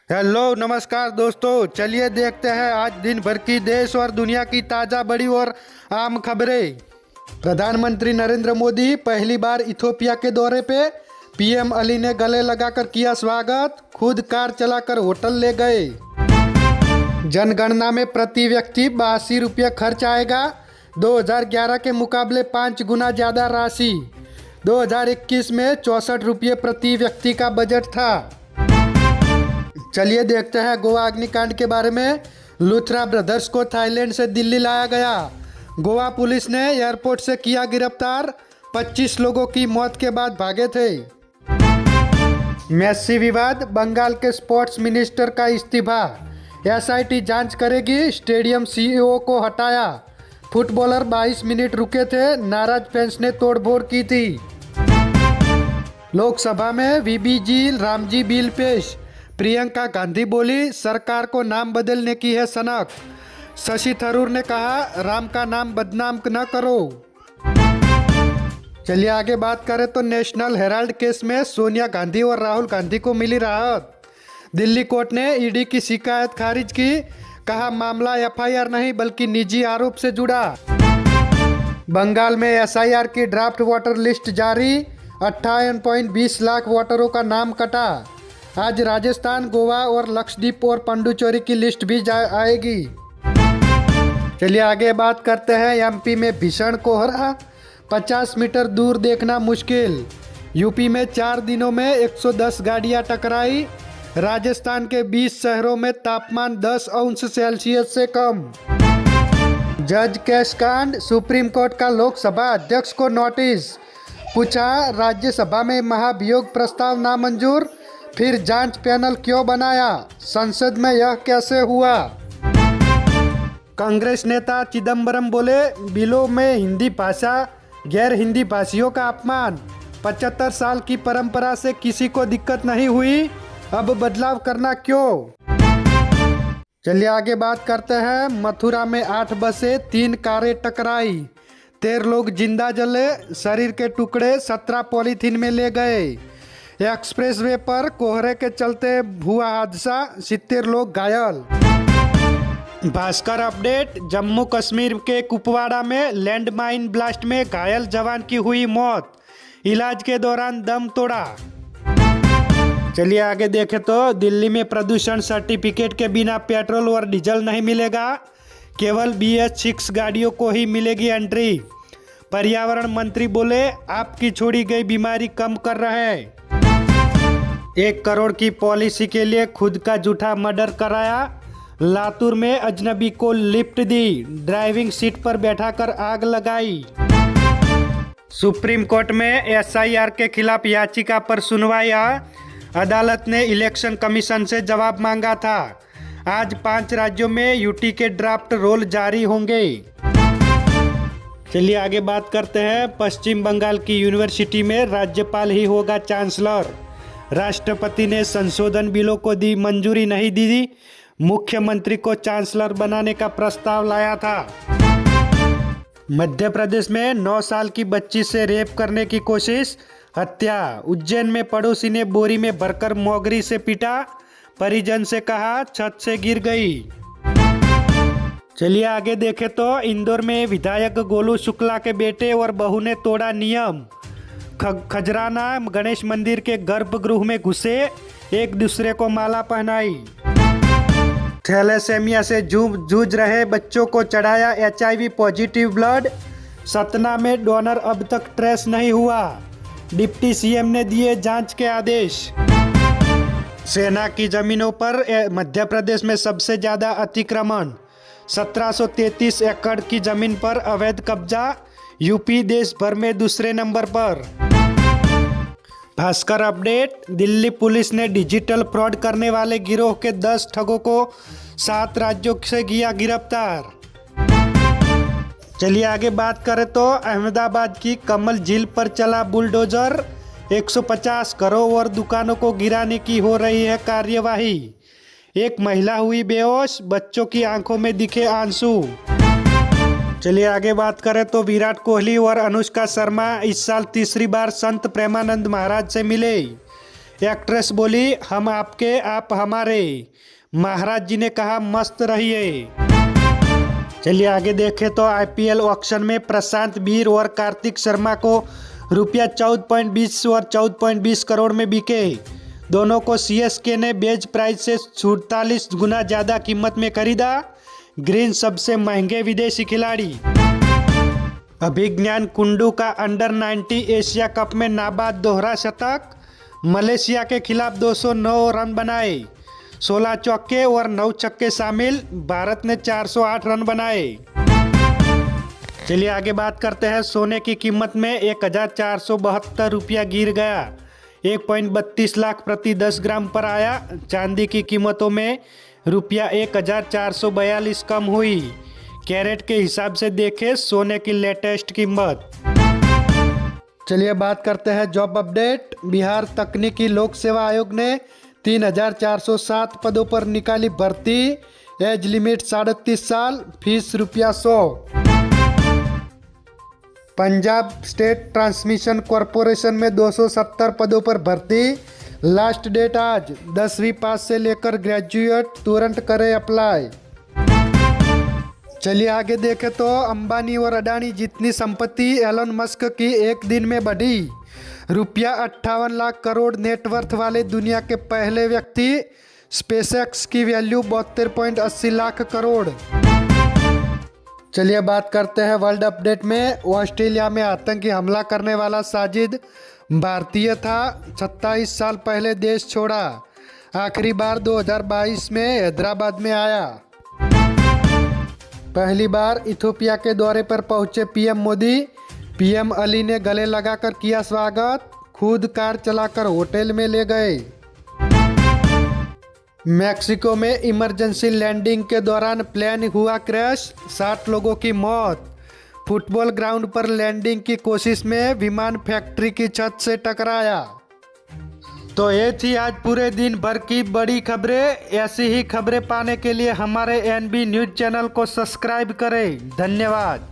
Hello नमस्कार दोस्तों, चलिए देखते हैं आज दिन भर की देश और दुनिया की ताज़ा बड़ी और आम खबरें। प्रधानमंत्री नरेंद्र मोदी पहली बार इथोपिया के दौरे पे। पीएम अली ने गले लगाकर किया स्वागत, खुद कार चलाकर होटल ले गए। जनगणना में प्रति व्यक्ति 82 रुपये खर्च आएगा। 2011 के मुकाबले 5 गुना ज़्यादा राशि। 2021 में 64 रुपये प्रति व्यक्ति का बजट था। चलिए देखते हैं गोवा अग्निकांड के बारे में। लूथरा ब्रदर्स को थाईलैंड से दिल्ली लाया गया। गोवा पुलिस ने एयरपोर्ट से किया गिरफ्तार। 25 लोगों की मौत के बाद भागे थे। मेस्सी विवाद, बंगाल के स्पोर्ट्स मिनिस्टर का इस्तीफा। एसआईटी जांच करेगी, स्टेडियम सीईओ को हटाया। फुटबॉलर 22 मिनट रुके थे, नाराज फैंस ने तोड़फोड़ की थी। लोकसभा में वीबीजी रामजी बिल पेश। प्रियंका गांधी बोली, सरकार को नाम बदलने की है सनक। शशि थरूर ने कहा, राम का नाम बदनाम न करो। चलिए आगे बात करें तो नेशनल हेराल्ड केस में सोनिया गांधी और राहुल गांधी को मिली राहत। दिल्ली कोर्ट ने ईडी की शिकायत खारिज की। कहा, मामला एफआईआर नहीं बल्कि निजी आरोप से जुड़ा। बंगाल में एसआईआर की ड्राफ्ट वोटर लिस्ट जारी। 58.20 लाख वोटरों का नाम कटा। आज राजस्थान, गोवा और लक्षद्वीप और पुडुचेरी की लिस्ट भी आएगी। चलिए आगे बात करते हैं। एमपी में भीषण कोहरा, 50 मीटर दूर देखना मुश्किल। यूपी में 4 दिनों में 110 गाड़ियां टकराई। राजस्थान के 20 शहरों में तापमान 10 अंश सेल्सियस से कम। जज केस कांड, सुप्रीम कोर्ट का लोकसभा अध्यक्ष को नोटिस। पूछा, राज्यसभा में महाभियोग प्रस्ताव नामंजूर, फिर जांच पैनल क्यों बनाया? संसद में यह कैसे हुआ? कांग्रेस नेता चिदम्बरम बोले, बिलों में हिंदी भाषा गैर हिंदी भाषियों का अपमान। 75 साल की परंपरा से किसी को दिक्कत नहीं हुई, अब बदलाव करना क्यों? चलिए आगे बात करते हैं। मथुरा में 8 बसें 3 कारें टकराई। 13 लोग जिंदा जले, शरीर के टुकड़े 17 पॉलीथीन में ले गए। एक्सप्रेसवे पर कोहरे के चलते हुआ हादसा, 70 लोग घायल। भास्कर अपडेट, जम्मू कश्मीर के कुपवाड़ा में लैंडमाइन ब्लास्ट में घायल जवान की हुई मौत, इलाज के दौरान दम तोड़ा। चलिए आगे देखें तो दिल्ली में प्रदूषण सर्टिफिकेट के बिना पेट्रोल और डीजल नहीं मिलेगा, केवल BS6 गाड़ियों को ही मिलेगी एंट्री। पर्यावरण मंत्री बोले, आपकी छोड़ी गई बीमारी कम कर रहे हैं। 1 करोड़ की पॉलिसी के लिए खुद का झूठा मर्डर कराया। लातूर में अजनबी को लिफ्ट दी, ड्राइविंग सीट पर बैठाकर आग लगाई। सुप्रीम कोर्ट में एसआईआर के खिलाफ याचिका पर सुनवाई। अदालत ने इलेक्शन कमीशन से जवाब मांगा था। आज 5 राज्यों में यूटी के ड्राफ्ट रोल जारी होंगे। चलिए आगे बात करते हैं। पश्चिम बंगाल की यूनिवर्सिटी में राज्यपाल ही होगा चांसलर। राष्ट्रपति ने संशोधन बिलों को दी मंजूरी नहीं दी। मुख्यमंत्री को चांसलर बनाने का प्रस्ताव लाया था। मध्य प्रदेश में 9 साल की बच्ची से रेप करने की कोशिश, हत्या। उज्जैन में पड़ोसी ने बोरी में भरकर मोगरी से पीटा, परिजन से कहा छत से गिर गई। चलिए आगे देखें तो इंदौर में विधायक गोलू शुक्ला के बेटे और बहू ने तोड़ा नियम। खजराना गणेश मंदिर के गर्भगृह में घुसे, एक दूसरे को माला पहनाई। थैलेसेमिया से जूझ रहे बच्चों को चढ़ाया HIV पॉजिटिव ब्लड। सतना में डोनर अब तक ट्रेस नहीं हुआ, डिप्टी सीएम ने दिए जांच के आदेश। सेना की जमीनों पर मध्य प्रदेश में सबसे ज्यादा अतिक्रमण, 1733 एकड़ की जमीन पर अवैध कब्जा। यूपी देश भर में दूसरे नंबर पर। भास्कर अपडेट, दिल्ली पुलिस ने डिजिटल फ्रॉड करने वाले गिरोह के 10 ठगों को 7 राज्यों से किया गिरफ्तार। चलिए आगे बात करें तो अहमदाबाद की कमल झील पर चला बुलडोजर। 150 करोड़ और दुकानों को गिराने की हो रही है कार्यवाही। एक महिला हुई बेहोश, बच्चों की आंखों में दिखे आंसू। चलिए आगे बात करें तो विराट कोहली और अनुष्का शर्मा इस साल तीसरी बार संत प्रेमानंद महाराज से मिले। एक्ट्रेस बोली, हम आपके आप हमारे। महाराज जी ने कहा, मस्त रहिए। चलिए आगे देखें तो आईपीएल ऑक्शन में प्रशांत वीर और कार्तिक शर्मा को रुपया 14.20 और 14.20 करोड़ में बिके। दोनों को सीएसके ने बेच प्राइस से 47 गुना ज़्यादा कीमत में खरीदा। ग्रीन सबसे महंगे विदेशी खिलाड़ी। अभिज्ञान कुंडू का अंडर 90 एशिया कप में नाबाद दोहरा शतक। मलेशिया के खिलाफ 209 रन बनाए, 16 चौके और 9 छक्के शामिल। भारत ने 408 रन बनाए। चलिए आगे बात करते हैं। सोने की कीमत में 1472 रुपया गिर गया, 1.32 लाख प्रति 10 ग्राम पर आया। चांदी की कीमतों में रुपया 1442 कम हुई। कैरेट के हिसाब से देखें सोने की लेटेस्ट कीमत। चलिए बात करते हैं जॉब अपडेट। बिहार तकनीकी लोक सेवा आयोग ने 3407 पदों पर निकाली भर्ती। एज लिमिट 37 साल, फीस रुपया 100। पंजाब स्टेट ट्रांसमिशन कॉरपोरेशन में 270 पदों पर भर्ती। लास्ट डेट आज। 10वीं पास से लेकर ग्रेजुएट तुरंत करें अप्लाई। चलिए आगे देखें तो अंबानी और अडानी जितनी संपत्ति एलन मस्क की एक दिन में बढ़ी। रुपया 58 लाख करोड़ नेटवर्थ वाले दुनिया के पहले व्यक्ति। स्पेसएक्स की वैल्यू 72.80 लाख करोड़। चलिए बात करते हैं वर्ल्ड अपडेट में। ऑस्ट्रेलिया में आतंकी हमला करने वाला साजिद भारतीय था। 27 साल पहले देश छोड़ा। आखिरी बार 2022 में हैदराबाद में आया। पहली बार इथियोपिया के दौरे पर पहुंचे पीएम मोदी। पीएम अली ने गले लगाकर किया स्वागत। खुद कार चलाकर होटल में ले गए। मैक्सिको में इमरजेंसी लैंडिंग के दौरान प्लेन हुआ क्रैश, 60 लोगों की मौत। फुटबॉल ग्राउंड पर लैंडिंग की कोशिश में विमान फैक्ट्री की छत से टकराया। तो ये थी आज पूरे दिन भर की बड़ी खबरें। ऐसी ही खबरें पाने के लिए हमारे एनबी न्यूज़ चैनल को सब्सक्राइब करें। धन्यवाद।